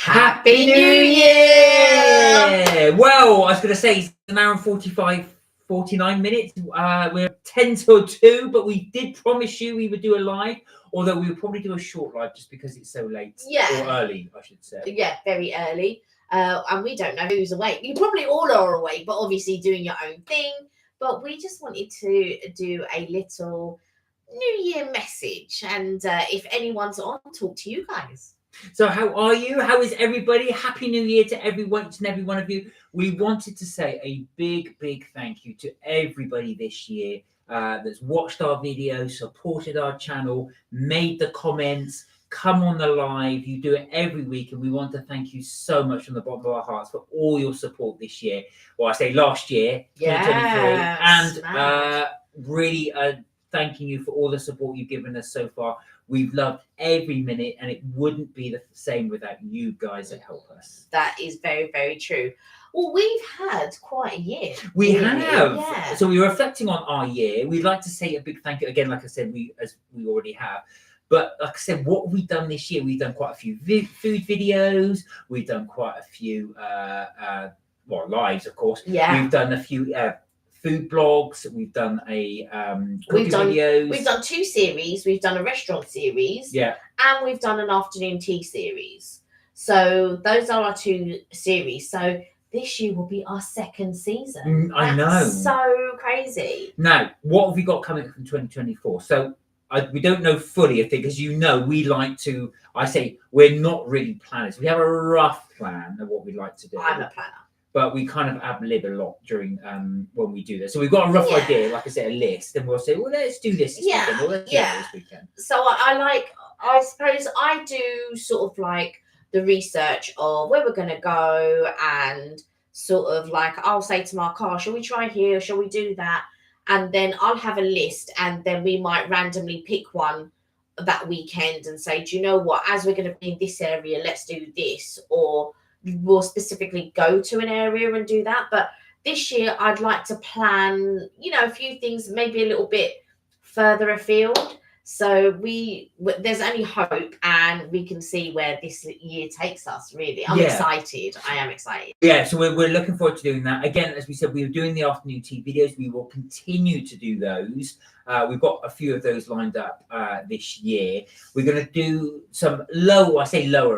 Happy New Year! Well, I was going to say it's an hour and 49 minutes. We're 10 till 2, but we did promise you we would do a live, although we would probably do a short live just because it's so late. Yeah. Or early, I should say. Yeah, very early. And we don't know who's awake. You probably all are awake, but obviously doing your own thing. But we just wanted to do a little New Year message. And if anyone's on, talk to you guys. So how are you? How is everybody? Happy New Year to everyone, each and every one of you. We wanted to say a big thank you to everybody this year that's watched our videos, supported our channel, made the comments, come on the live. You do it every week, and we want to thank you so much from the bottom of our hearts for all your support this year. Well, I say last year, 2023, and really thanking you for all the support you've given us so far. We've loved every minute, and it wouldn't be the same without you guys that help us. That is very true. Well, we've had quite a year. We have. Yeah. So we were reflecting on our year. We'd like to say a big thank you again. Like I said, as we already have. But like I said, what have we done this year? We've done quite a few food videos. We've done quite a few lives, of course. Yeah. We've done a few food blogs. We've done videos. We've done 2 series. We've done a restaurant series. Yeah. And we've done an afternoon tea series. So those are our 2 series. So this year will be our 2nd season. I know. So crazy. Now, what have we got coming up in 2024? So we don't know fully, I think, because we like to, I say, we're not really planners. We have a rough plan of what we'd like to do. I'm a planner. But we kind of ad-lib a lot during when we do this. So we've got a rough idea, like I said, a list, and we'll say, well, let's do this weekend, or let's do it this weekend. So I suppose I do sort of like the research of where we're going to go, and sort of like I'll say to Mark, shall we try here? Shall we do that? And then I'll have a list, and then we might randomly pick one that weekend and say, do you know what? As we're going to be in this area, let's do this, or we'll specifically go to an area and do that. But this year I'd like to plan, a few things maybe a little bit further afield. So there's only hope, and we can see where this year takes us, really. I'm excited. I am excited. Yeah, so we're looking forward to doing that. Again, as we said, we were doing the afternoon tea videos. We will continue to do those. We've got a few of those lined up this year. We're going to do some lower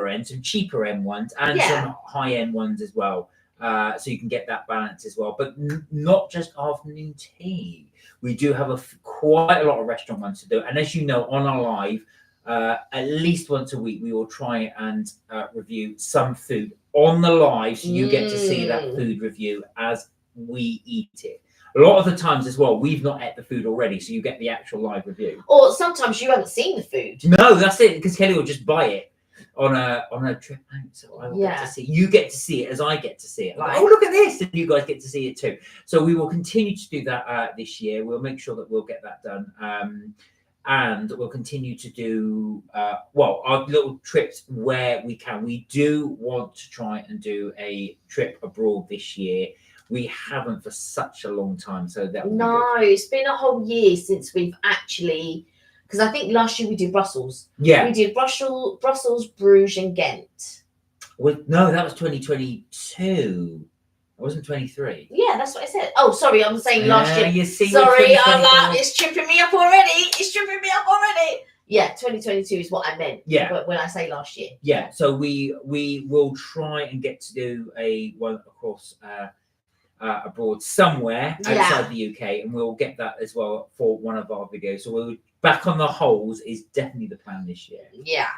end, some cheaper end ones, and some high end ones as well. So you can get that balance as well. But not just afternoon tea. We do have quite a lot of restaurant ones to do. And as you know, on our live, at least once a week, we will try and review some food on the live. So you get to see that food review as we eat it. A lot of the times as well, we've not ate the food already, so you get the actual live review. Or sometimes you haven't seen the food. No, that's it, because Kelly will just buy it on a trip out. So I will get to see it. You get to see it as I get to see it. Like, oh, look at this, and you guys get to see it too. So we will continue to do that this year. We'll make sure that we'll get that done. And we'll continue to do our little trips where we can. We do want to try and do a trip abroad this year. We haven't for such a long time, so that will be good. It's been a whole year since we've actually, because I think last year we did Brussels. Yeah, we did Brussels, Bruges, and Ghent. Well, no, that was 2022. It wasn't 23. Yeah, that's what I said. Oh, sorry, I'm saying last year. You see, sorry, I'm like, it's tripping me up already. Yeah, 2022 is what I meant. Yeah. But when I say last year. Yeah, so we will try and get to do one across abroad somewhere outside the UK, and we'll get that as well for one of our videos. So we'll back on the holes is definitely the plan this year. Yeah,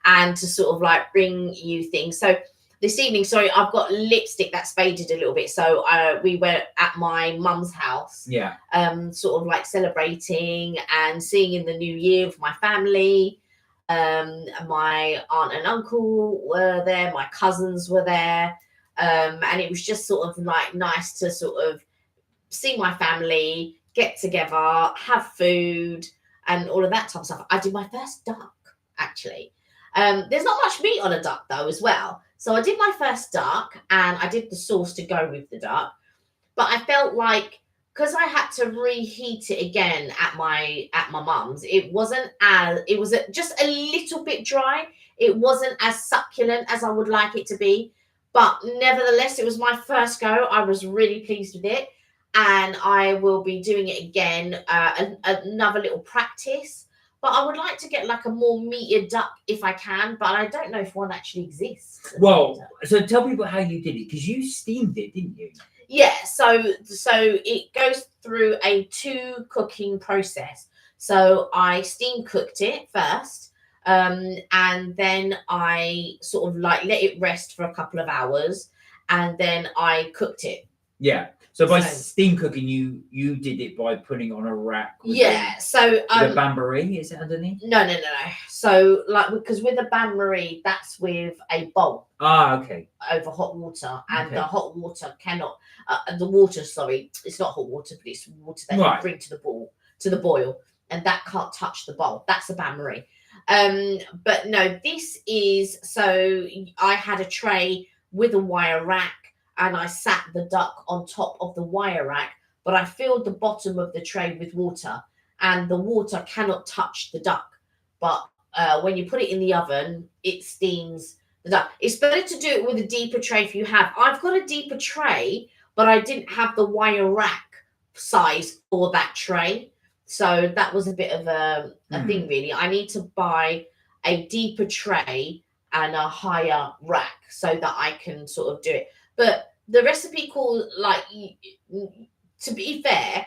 and to sort of like bring you things. So this evening, sorry, I've got lipstick that's faded a little bit. So we were at my mum's house. Yeah. Sort of like celebrating and seeing in the new year with my family. My aunt and uncle were there. My cousins were there. And it was just sort of like nice to sort of see my family, get together, have food, and all of that type of stuff. I did my first duck, actually. There's not much meat on a duck, though, as well. So I did my first duck, and I did the sauce to go with the duck. But I felt like, because I had to reheat it again at my mum's, it was just a little bit dry. It wasn't as succulent as I would like it to be, but nevertheless, it was my first go. I was really pleased with it, and I will be doing it again. Another little practice, but I would like to get like a more meatier duck if I can, but I don't know if one actually exists. Well, so tell people how you did it, because you steamed it, didn't you? Yeah, so it goes through a 2 cooking process. So I steam cooked it first, and then I sort of like let it rest for a couple of hours, and then I cooked it. Yeah. So by steam cooking, you did it by putting it on a rack. Yeah. So the bain-marie, is it underneath? No. So like, because with the bain-marie, that's with a bowl. Okay. Over hot water, and the hot water cannot. The water, sorry, it's not hot water, but it's water that you bring to the boil, and that can't touch the bowl. That's the bain-marie. But no, this is, so I had a tray with a wire rack, and I sat the duck on top of the wire rack, but I filled the bottom of the tray with water, and the water cannot touch the duck. But when you put it in the oven, it steams the duck. It's better to do it with a deeper tray if you have. I've got a deeper tray, but I didn't have the wire rack size for that tray. So that was a bit of a thing, really. I need to buy a deeper tray and a higher rack so that I can sort of do it. But the recipe calls, like, to be fair,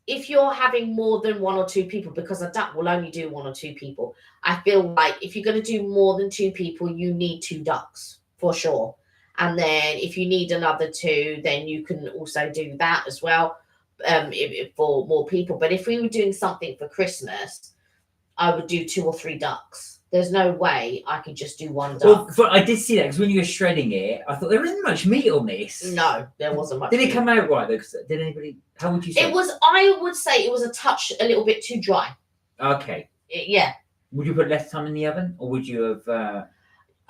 if you're having more than 1 or 2 people, because a duck will only do 1 or 2 people, I feel like if you're going to do more than 2 people, you need 2 ducks for sure. And then if you need another 2, then you can also do that as well, for more people. But if we were doing something for Christmas, I would do 2 or 3 ducks. There's no way I could just do 1 duck. Well, I did see that, because when you were shredding it, I thought there isn't much meat on this. No, there wasn't much. Did it come out right though? Did anybody? How would you say? It was. I would say it was a little bit too dry. Okay. Yeah. Would you put less time in the oven, or would you have?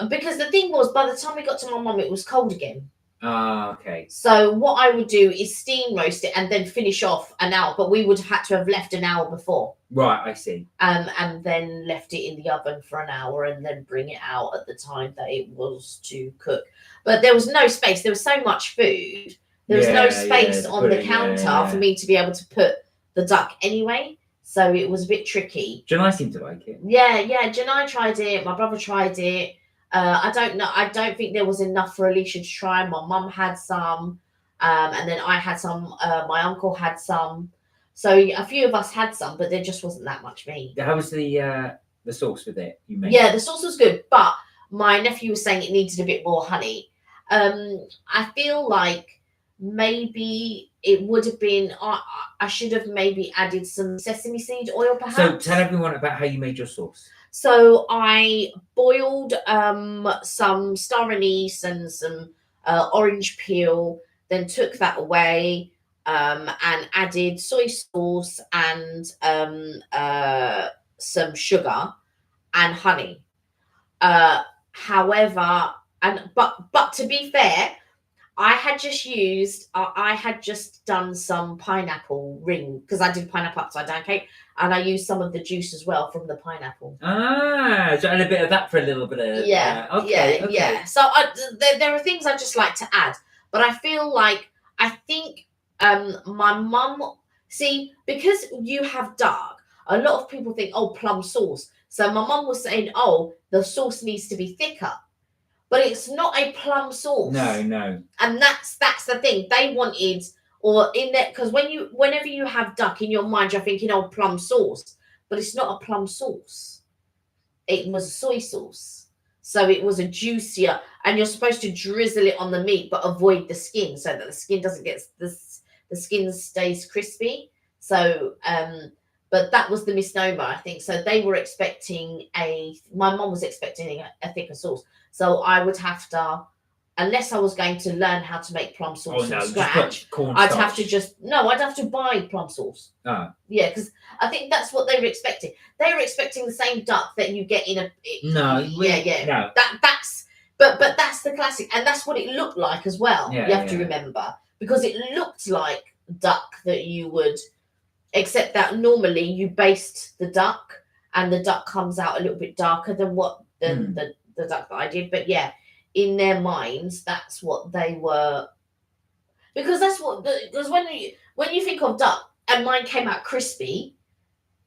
Because the thing was, by the time we got to my mum, it was cold again. Okay. So what I would do is steam roast it and then finish off an hour, but we would have had to have left an hour before. Right, I see. And then left it in the oven for an hour, and then bring it out at the time that it was to cook. But there was no space. There was so much food. There was no space on the counter for me to be able to put the duck anyway. So it was a bit tricky. Janai seemed to like it. Yeah. Janai tried it. My brother tried it. I don't know. I don't think there was enough for Alicia to try. My mum had some, and then I had some. My uncle had some. So a few of us had some, but there just wasn't that much meat. How was the sauce with it you made? Yeah, the sauce was good, but my nephew was saying it needed a bit more honey. I feel like maybe it would have been. I should have maybe added some sesame seed oil, perhaps. So tell everyone about how you made your sauce. So I boiled some star anise and some orange peel, then took that away, and added soy sauce and some sugar and honey. However, but to be fair, I had just done some pineapple ring, because I did pineapple upside down cake, and I used some of the juice as well from the pineapple. So add a bit of that for a little bit of yeah. So there are things I just like to add, but I think my mum, see, because you have dark, a lot of people think, oh, plum sauce. So my mum was saying, oh, the sauce needs to be thicker. But it's not a plum sauce. No. And that's the thing. They wanted, or in that, because whenever you have duck in your mind, you're thinking, oh, plum sauce. But it's not a plum sauce. It was soy sauce. So it was a juicier, and you're supposed to drizzle it on the meat, but avoid the skin, so that the skin doesn't get, the skin stays crispy. So, but that was the misnomer, I think. So they were expecting my mom was expecting a thicker sauce. So I would have to, unless I was going to learn how to make plum sauce from scratch, I'd have to buy plum sauce. Yeah, because I think that's what they were expecting. They were expecting the same duck that you get in a. No. But that's the classic, and that's what it looked like as well. Yeah, you have to remember, because it looked like duck that you would, except that normally you baste the duck, and the duck comes out a little bit darker than what the the duck that I did. But yeah, in their minds, that's what they were, because when you think of duck and mine came out crispy,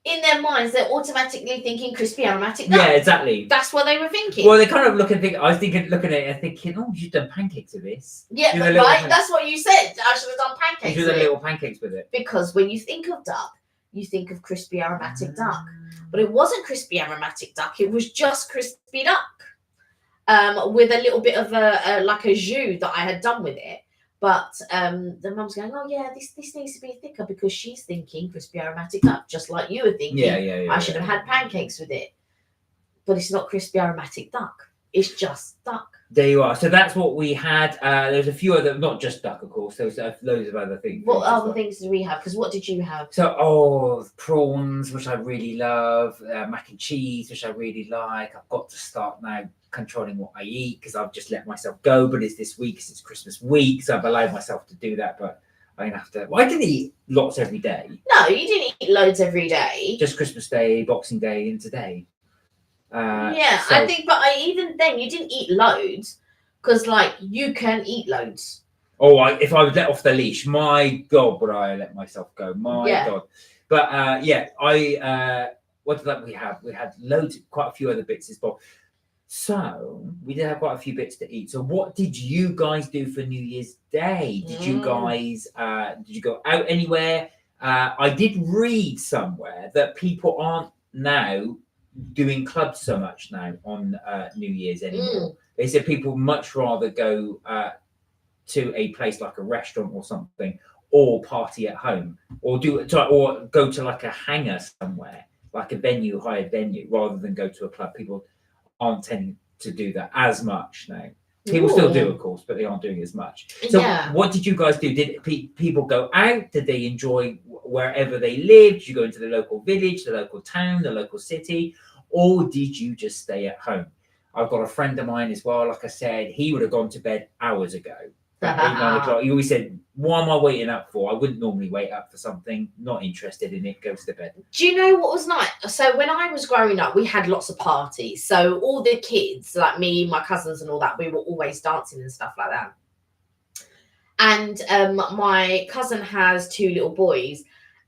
in their minds they're automatically thinking crispy aromatic duck. Yeah, exactly. That's what they were thinking. Well, they kind of look and think. I was looking at it and thinking, oh, you've done pancakes with this. Yeah, but right, that's what you said. I should have done pancakes. You did little pancakes with it. Because when you think of duck, you think of crispy aromatic duck. But it wasn't crispy aromatic duck. It was just crispy duck, with a little bit of a like a jus that I had done with it. But the mum's going, oh yeah, this needs to be thicker, because she's thinking crispy aromatic duck, just like you were thinking. Yeah. I should have had pancakes with it. But it's not crispy aromatic duck. It's just duck. There you are. So that's what we had. There's a few other, not just duck, of course. There was loads of other things. What other things did we have? Because what did you have? So, prawns, which I really love. Mac and cheese, which I really like. I've got to start now controlling what I eat, because I've just let myself go. But it's this week, because it's Christmas week, so I've allowed myself to do that. But I'm gonna have to. Well, I didn't eat lots every day. No, you didn't eat loads every day. Just Christmas Day, Boxing Day, and today. I think, but even then, you didn't eat loads, because like you can eat loads. Oh, if I was let off the leash, my God, would I let myself go? My God. But what did we have? We had loads, quite a few other bits as well. So we did have quite a few bits to eat. So what did you guys do for New Year's Day? Did you guys did you go out anywhere? I did read somewhere that people aren't now doing clubs so much now on New Year's anymore. They said people much rather go to a place like a restaurant or something, or party at home, or go to like a hangar somewhere, like a hired venue, rather than go to a club. People aren't tending to do that as much now. People still do, of course, but they aren't doing as much. So what did you guys do? Did people go out? Did they enjoy wherever they lived? Did you go into the local village, the local town, the local city? Or did you just stay at home? I've got a friend of mine as well. Like I said, he would have gone to bed hours ago. At 8, 9 o'clock. He always said, what am I waiting up for? I wouldn't normally wait up for something. Not interested in it. Goes to bed. Do you know what was nice? So when I was growing up, we had lots of parties. So all the kids, like me, my cousins and all that, we were always dancing and stuff like that. And my cousin has 2 little boys.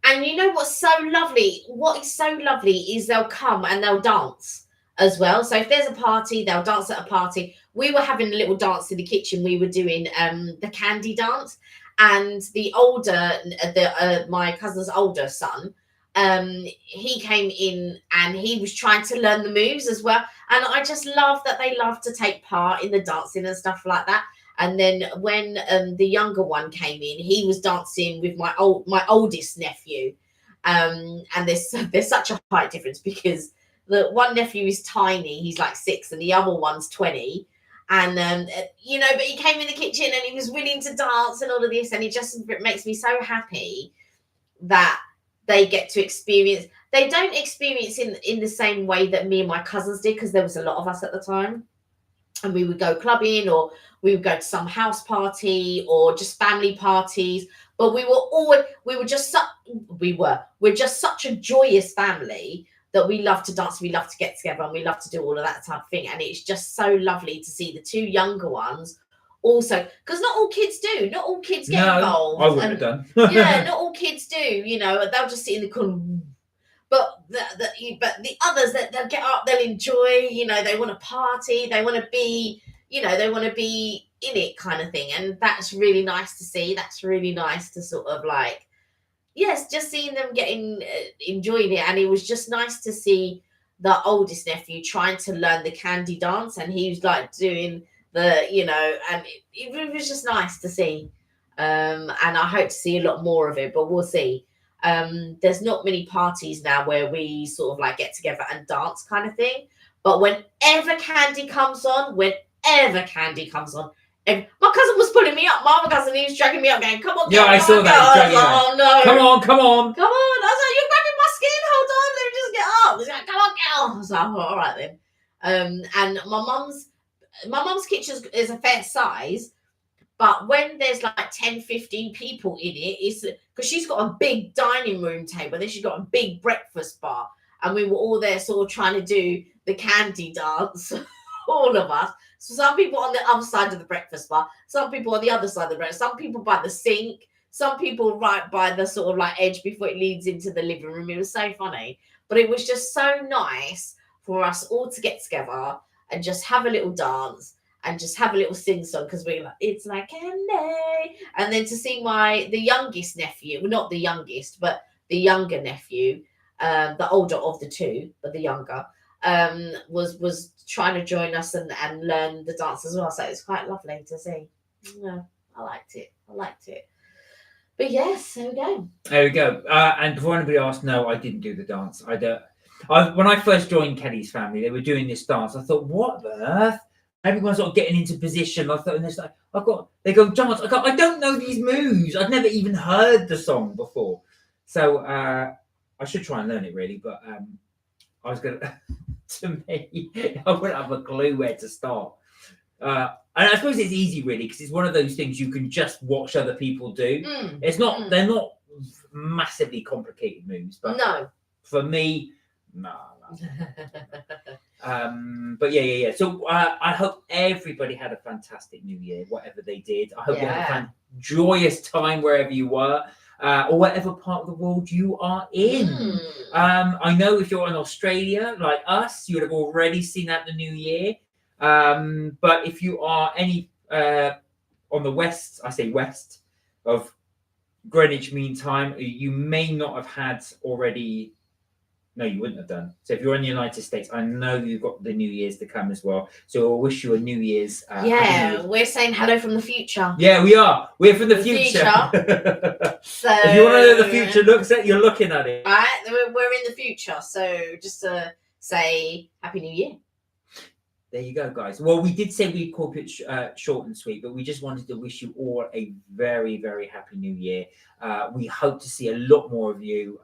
And you know what's so lovely? What is so lovely is they'll come and they'll dance as well. So if there's a party, they'll dance at a party. We were having a little dance in the kitchen. We were doing the candy dance, and my cousin's older son, he came in and he was trying to learn the moves as well. And I just love that they love to take part in the dancing and stuff like that. And then when the younger one came in, he was dancing with my oldest nephew. And there's such a height difference, because the one nephew is tiny, he's like 6, and the other one's 20. And but he came in the kitchen and he was willing to dance and all of this, and it just makes me so happy that they get to experience. They don't experience in the same way that me and my cousins did, because there was a lot of us at the time, and we would go clubbing, or we would go to some house party, or just family parties. But we're just such a joyous family that we love to dance, we love to get together, and we love to do all of that type of thing. And it's just so lovely to see the 2 younger ones also, because not all kids do. Not all kids get involved. I wouldn't have done. Yeah, not all kids do. They'll just sit in the corner. But the others, they'll get up, they'll enjoy. They want to party, they want to be, they want to be in it, kind of thing. And that's really nice to see. That's really nice to sort of like, yes, just seeing them enjoying it. And it was just nice to see the oldest nephew trying to learn the candy dance, and he was like doing and it was just nice to see. And I hope to see a lot more of it, but we'll see. There's not many parties now where we sort of like get together and dance, kind of thing. But whenever candy comes on, and my cousin was pulling me up. My other cousin, he was dragging me up, going, "Come on, girl, I saw that. Oh no! Come on! I was like, "You're grabbing my skin. Hold on, let me just get up." He's like, "Come on, girl." I was like, "All right then." And my mum's kitchen is a fair size, but when there's like 10, 15 people in it, it's because she's got a big dining room table, then she's got a big breakfast bar, and we were all there sort of trying to do the candy dance all of us. So some people on the other side of the breakfast bar, some people on the other side of the breakfast, some people by the sink, some people right by the sort of like edge before it leads into the living room. It was so funny. But it was just so nice for us all to get together and just have a little dance and just have a little sing song, because we're like, it's like candy. And then to see the youngest nephew, well, not the youngest, but the younger nephew, the older of the two, but the younger, was trying to join us and learn the dance as well. So it's quite lovely to see. Yeah, I liked it. But yes, there we go. There we go. And before anybody asks, no, I didn't do the dance. When I first joined Kelly's family, they were doing this dance. I thought, what the earth? Everyone's sort of getting into position. I thought, and it's like, they go dance. I don't know these moves. I've never even heard the song before. So I should try and learn it really, but I was gonna. To me, I wouldn't have a clue where to start. And I suppose it's easy really, because it's one of those things you can just watch other people do. It's not. They're not massively complicated moves, but no, for me, no. But yeah. So I hope everybody had a fantastic New Year, whatever they did. I hope you had a joyous time wherever you were, or whatever part of the world you are in. I know if you're in Australia like us, you would have already seen out the New Year. But if you are any on the west, I say west of Greenwich Mean Time, you may not have had already. No, you wouldn't have done. So if you're in the United States, I know you've got the New Year's to come as well. So I wish you a New Year's. We're saying hello from the future. Yeah, we are. We're from the future. So if you want to know the future looks at, you're looking at it. Right, we're in the future. So just to say Happy New Year. There you go, guys. Well, we did say we'd keep it short and sweet, but we just wanted to wish you all a very, very happy New Year. We hope to see a lot more of you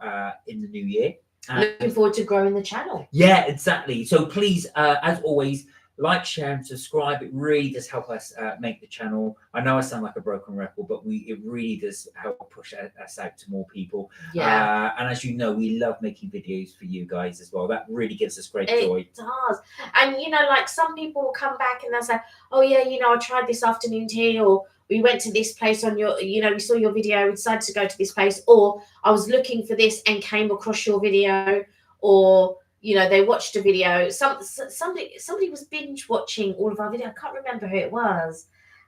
in the new year. Looking forward to growing the channel. Yeah, exactly. So please, as always, like, share, and subscribe. It really does help us make the channel. I know I sound like a broken record, but it really does help push us out to more people. Yeah. And as you know, we love making videos for you guys as well. That really gives us great joy. It does. And like some people will come back and they'll say, oh yeah, I tried this afternoon tea, or we went to this place on your, we saw your video, we decided to go to this place, or I was looking for this and came across your video, or they watched a video. Somebody was binge watching all of our video. I can't remember who it was,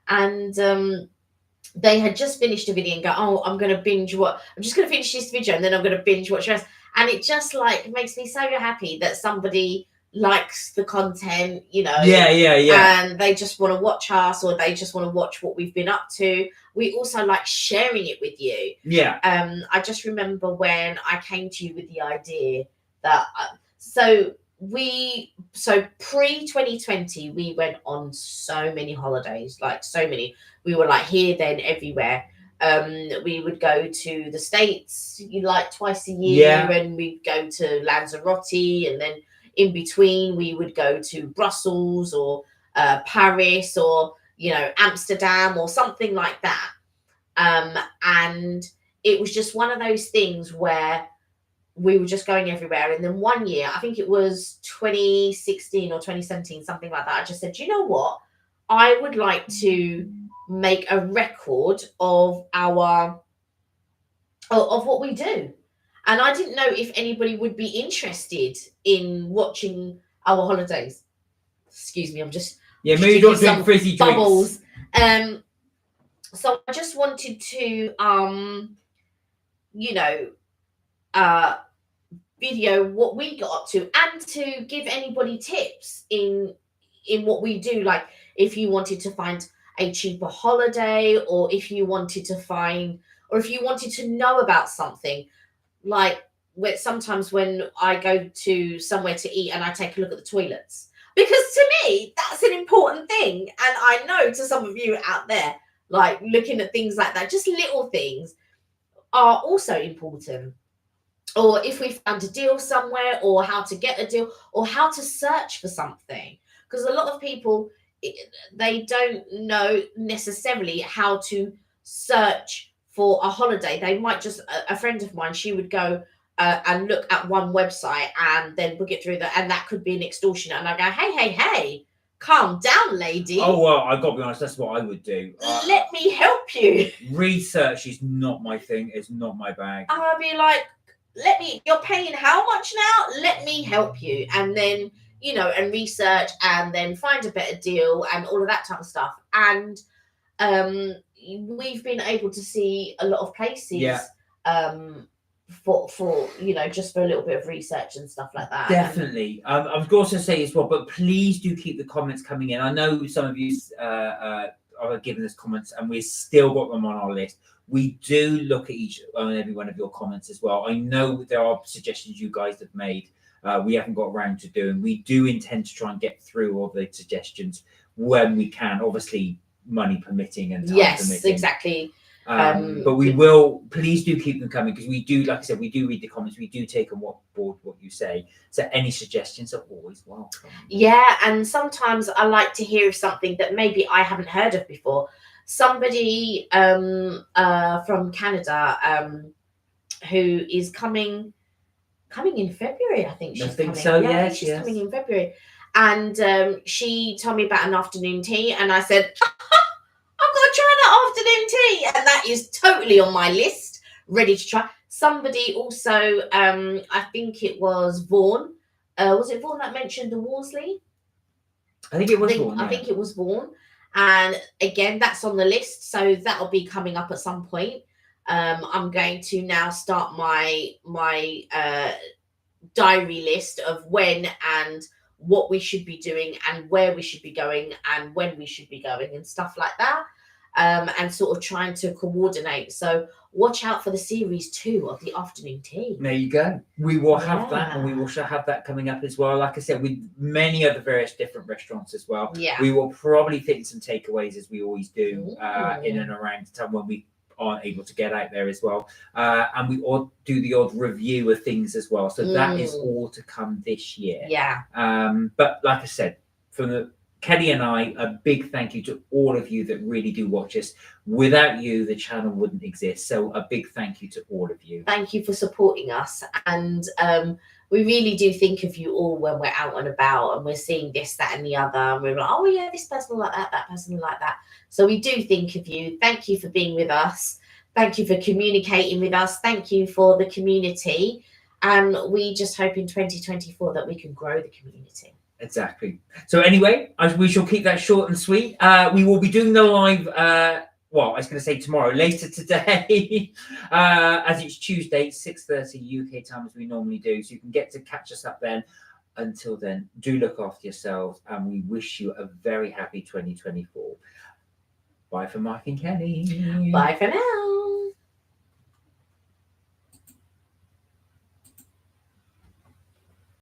and they had just finished a video and go, oh, I'm going to binge watch. I'm just going to finish this video and then I'm going to binge watch the rest. And it just makes me so happy that somebody likes the content, Yeah. and they just want to watch us, or they just want to watch what we've been up to. We also like sharing it with you. Yeah. I just remember when I came to you with the idea that so pre-2020 we went on so many holidays, so many. We were here, then everywhere. We would go to the States twice a year, and we'd go to Lanzarote, and then in between we would go to Brussels or Paris or Amsterdam or something like that. And it was just one of those things where we were just going everywhere. And then one year, I think it was 2016 or 2017, something like that, I just said, you know what, I would like to make a record of what we do. And I didn't know if anybody would be interested in watching our holidays. Excuse me, I'm just maybe don't drink frizzy bubbles. So I just wanted to video what we got up to, and to give anybody tips in what we do. If you wanted to find a cheaper holiday, or if you wanted to know about something, sometimes when I go to somewhere to eat and I take a look at the toilets, because to me that's an important thing, and I know to some of you out there, looking at things like that, just little things are also important. Or if we found a deal somewhere, or how to get a deal, or how to search for something, because a lot of people, they don't know necessarily how to search for a holiday. They might just, a friend of mine, she would go and look at one website and then book it through and that could be an extortionate. And I go, hey, calm down, lady. Oh, well, I've got to be honest, that's what I would do. Let me help you. Research is not my thing. It's not my bag. I'll be like, you're paying how much now? Let me help you. And then, and research and then find a better deal and all of that type of stuff. And we've been able to see a lot of places for just for a little bit of research and stuff like that. Definitely. I was going to say as well, but please do keep the comments coming in. I know some of you are giving us comments and we've still got them on our list. We do look at each and every one of your comments as well. I know there are suggestions you guys have made. We haven't got around to doing. We do intend to try and get through all the suggestions when we can, obviously money permitting and time permitting. Yes, exactly. But we will, please do keep them coming, because we do, like I said, we do read the comments, we do take on board what you say. So any suggestions are always welcome. Yeah, and sometimes I like to hear something that maybe I haven't heard of before. Somebody from Canada who is coming in February, I think she's coming. So, yeah, yes, she's coming in February. And she told me about an afternoon tea, and I said, I've got to try that afternoon tea. And that is totally on my list, ready to try. Somebody also, I think it was Vaughan. Was it Vaughan that mentioned the Worsley? I think it was Vaughan. I think it was Vaughan. And again, that's on the list. So that'll be coming up at some point. I'm going to now start my diary list of when and what we should be doing and where we should be going and when we should be going and stuff like that, and sort of trying to coordinate. So watch out for the series 2 of the afternoon tea. There you go. We will have that, and we will have that coming up as well. Like I said, with many other various different restaurants as well. Yeah, we will probably fit in some takeaways, as we always do, in and around the time when we aren't able to get out there as well, and we all do the odd review of things as well, so that is all to come this year. But like I said, from Kelly and I, a big thank you to all of you that really do watch us. Without you, the channel wouldn't exist, so a big thank you to all of you. Thank you for supporting us, and we really do think of you all when we're out and about and we're seeing this, that and the other, and we're like, oh yeah, this person like that person like that. So we do think of you. Thank you for being with us. Thank you for communicating with us. Thank you for the community, and we just hope in 2024 that we can grow the community. Exactly. So anyway, we shall keep that short and sweet. We will be doing the live well, I was going to say tomorrow, later today, as it's Tuesday, 6:30 UK time, as we normally do. So you can get to catch us up then. Until then, do look after yourselves, and we wish you a very happy 2024. Bye for Mark and Kelly. Bye for now.